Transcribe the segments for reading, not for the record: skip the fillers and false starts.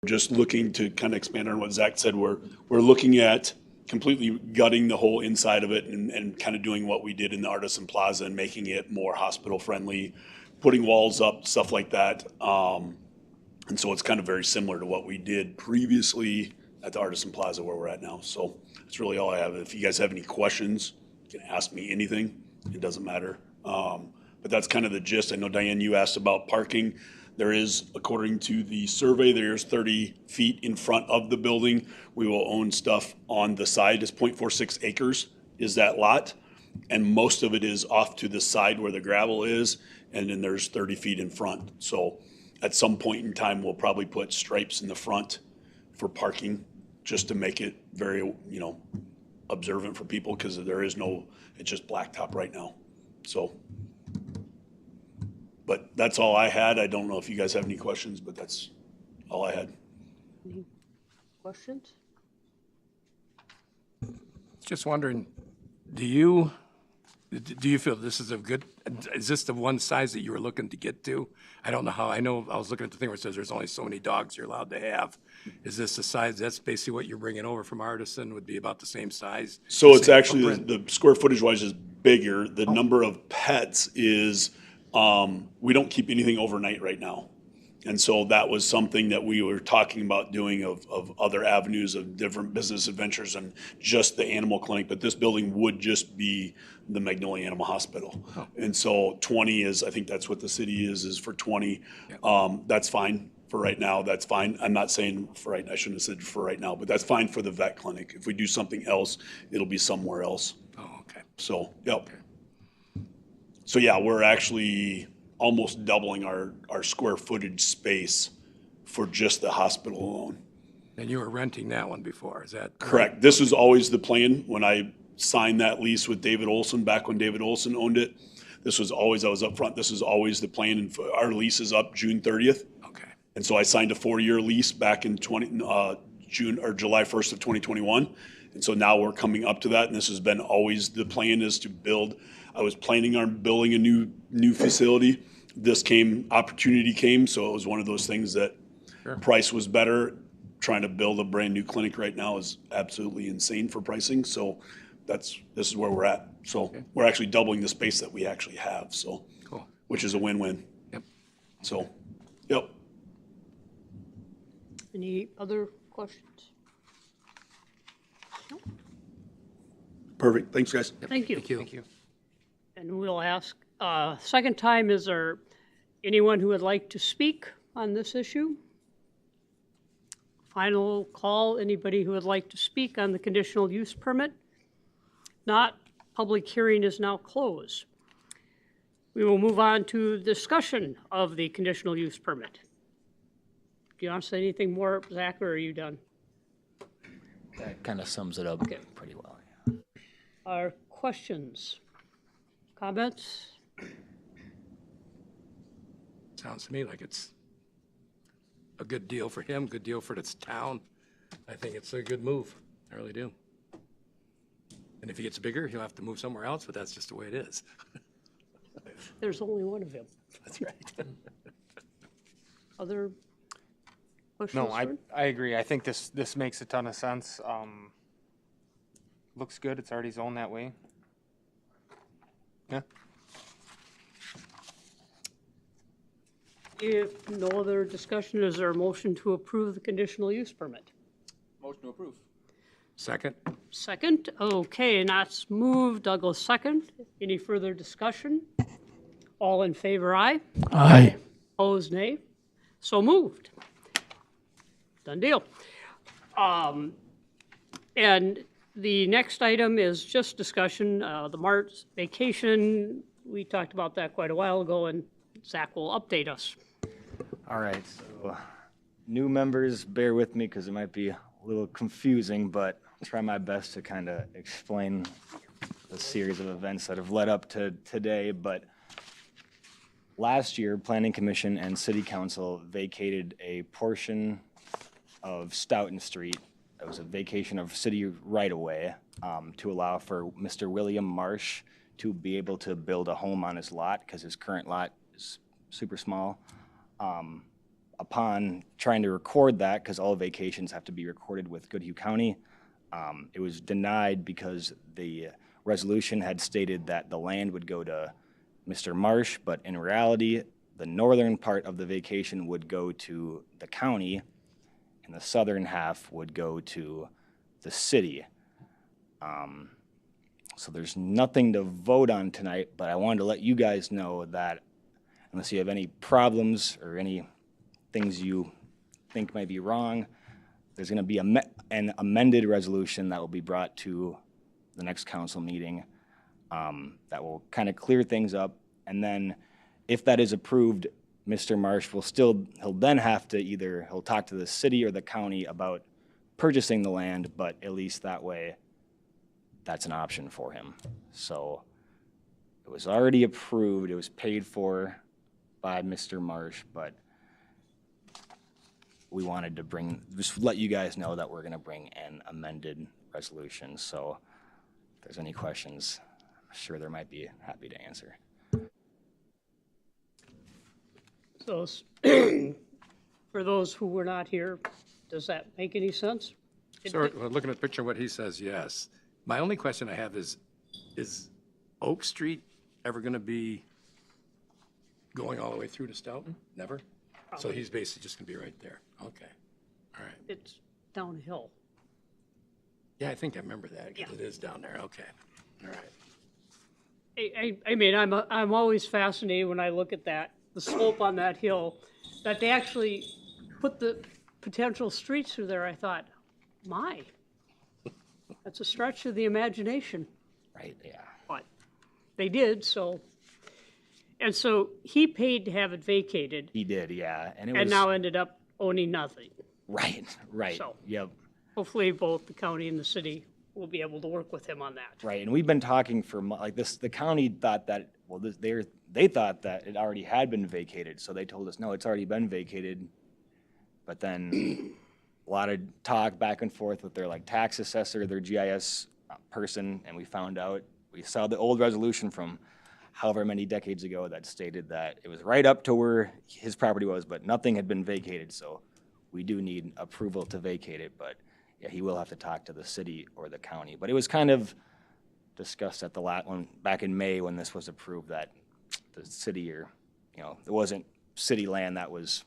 just looking to kind of expand on what Zach said. We're looking at completely gutting the whole inside of it and kind of doing what we did in the Artisan Plaza and making it more hospital friendly, putting walls up, stuff like that. And so it's kind of very similar to what we did previously at the Artisan Plaza where we're at now. So that's really all I have. If you guys have any questions, you can ask me anything. It doesn't matter. But that's kind of the gist. I know, Diane, you asked about parking. There is, according to the survey, there's 30 feet in front of the building. We will own stuff on the side. It's 0.46 acres is that lot. And most of it is off to the side where the gravel is. And then there's 30 feet in front. So at some point in time, we'll probably put stripes in the front for parking just to make it very, observant for people, because there is no, it's just blacktop right now. So, but that's all I had. I don't know if you guys have any questions, but that's all I had. Any questions? Just wondering, do you feel this is is this the one size that you were looking to get to? I don't know how, I was looking at the thing where it says there's only so many dogs you're allowed to have. Is this the size, that's basically what you're bringing over from Artisan, would be about the same size? So it's same actually, footprint? the square footage wise is bigger. The number of pets is, we don't keep anything overnight right now. And so that was something that we were talking about doing of other avenues of different business adventures and just the animal clinic. But this building would just be the Magnolia Animal Hospital. Oh. And so 20 is, I think that's what the city is for 20. That's fine for right now. That's fine. I'm not saying for right, I shouldn't have said for right now, but that's fine for the vet clinic. If we do something else, it'll be somewhere else. Oh, okay. So, yep. So yeah, we're actually almost doubling our square footage space for just the hospital alone. And you were renting that one before, is that? Correct. This was always the plan when I signed that lease with David Olson, back when David Olson owned it. This was always, I was up front, this is always the plan, and our lease is up June 30th. Okay. And so I signed a 4-year lease back in June or July 1st of 2021. And so now we're coming up to that, and this has been always the plan, is to build. I was planning on building a new facility. This opportunity came, so it was one of those things that Sure. Price was better. Trying to build a brand new clinic right now is absolutely insane for pricing. So this is where we're at. So we're actually doubling the space that we actually have. So, Cool. which is a win-win. Yep. So, yep. Any other questions? Perfect. Thanks, guys. Thank you. Thank you. Thank you. And we'll ask, second time, is there anyone who would like to speak on this issue? Final call, anybody who would like to speak on the conditional use permit? Not, public hearing is now closed. We will move on to discussion of the conditional use permit. Do you want to say anything more, Zach, or are you done? That kind of sums it up Okay. pretty well. Are questions, comments? Sounds to me like it's a good deal for him, good deal for this town. I think it's a good move. I really do. And if he gets bigger, he'll have to move somewhere else, but that's just the way it is. There's only one of him. That's right. Other questions? No, sir? I agree. I think this makes a ton of sense. Looks good. It's already zoned that way. Yeah. If no other discussion, is there a motion to approve the conditional use permit? Motion to approve. Second? Second, okay, Knott's moved, Douglas second. Any further discussion? All in favor, aye. Aye. Opposed, nay. So moved. Done deal. And the next item is just discussion, the March vacation. We talked about that quite a while ago, and Zach will update us. All right, so new members, bear with me because it might be a little confusing, but I'll try my best to kind of explain the series of events that have led up to today. But last year, Planning Commission and City Council vacated a portion of Stoughton Street. It was a vacation of city right-of-way to allow for Mr. William Marsh to be able to build a home on his lot, because his current lot is super small. upon trying to record that, because all vacations have to be recorded with Goodhue County, it was denied because the resolution had stated that the land would go to Mr. Marsh, but in reality, the northern part of the vacation would go to the county, and the southern half would go to the city. So there's nothing to vote on tonight, but I wanted to let you guys know that unless you have any problems or any things you think might be wrong, there's going to be an amended resolution that will be brought to the next council meeting that will kind of clear things up. And then if that is approved, Mr. Marsh he'll then have to he'll talk to the city or the county about purchasing the land, but at least that way, that's an option for him. So it was already approved, it was paid for by Mr. Marsh, but we wanted to just let you guys know that we're gonna bring an amended resolution. So if there's any questions, I'm sure there might be, happy to answer. So, for those who were not here, does that make any sense? So, looking at the picture, what he says, yes. My only question I have is Oak Street ever going to be going all the way through to Stoughton? Never? So he's basically just going to be right there. Okay. All right. It's downhill. Yeah, I think I remember that because Yeah. it is down there. Okay. All right. I mean, I'm always fascinated when I look at that, the slope on that hill, that they actually put the potential streets through there. I thought, my, that's a stretch of the imagination. Right, yeah. But they did, so. And so he paid to have it vacated He did, yeah. And it and was, now ended up owning nothing. right, So. yep. Hopefully both the county and the city will be able to work with him on that. Right, and we've been talking for like this. The county thought that they thought that it already had been vacated, so they told us no, it's already been vacated. But then a lot of talk back and forth with their like tax assessor, their GIS person, and we saw the old resolution from however many decades ago that stated that it was right up to where his property was, but nothing had been vacated. So we do need approval to vacate it, but. Yeah, he will have to talk to the city or the county. But it was kind of discussed at the last one, back in May when this was approved, that the city it wasn't city land that was,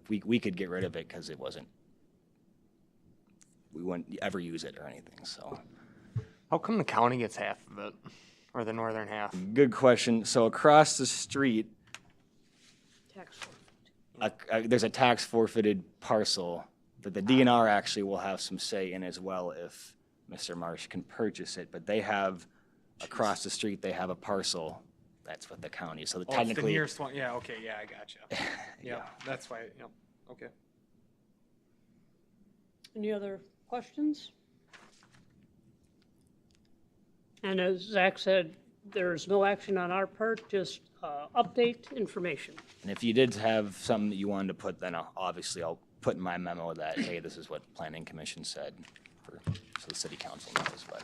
we could get rid of it because we wouldn't ever use it or anything, so. How come the county gets half of it, or the northern half? Good question. So across the street, Tax there's a tax forfeited parcel that the DNR actually will have some say in as well if Mr. Marsh can purchase it, but they have, across the street, they have a parcel that's with the county, so Oh, it's the technically. nearest one. Yeah, okay, yeah, I gotcha. Yeah, that's why, yeah, okay. Any other questions? And as Zach said, there's no action on our part, just update information. And if you did have something that you wanted to put, then I'll put in my memo that, hey, this is what Planning Commission said, so the city council knows, but.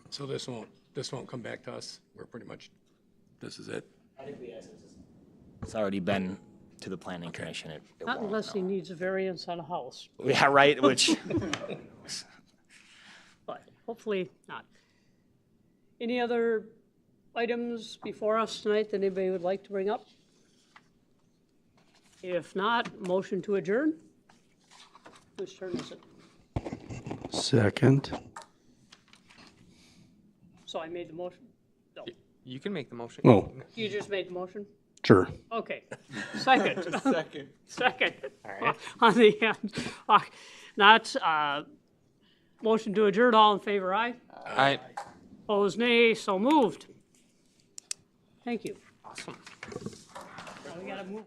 So this won't come back to us? We're pretty much, this is it? It's already been to the Planning Commission. It Not won't, unless he no. needs a variance on a house, Yeah, right, which, but hopefully not. Any other items before us tonight that anybody would like to bring up? If not, motion to adjourn? Whose turn is it? Second. So I made the motion? No, You can make the motion. Oh, you just made the motion? sure. Okay. Second. Second. Second. All right. On the end. Not, motion to adjourn, all in favor, aye? All right. Opposed, nay, so moved. Thank you. Awesome. Now we gotta move.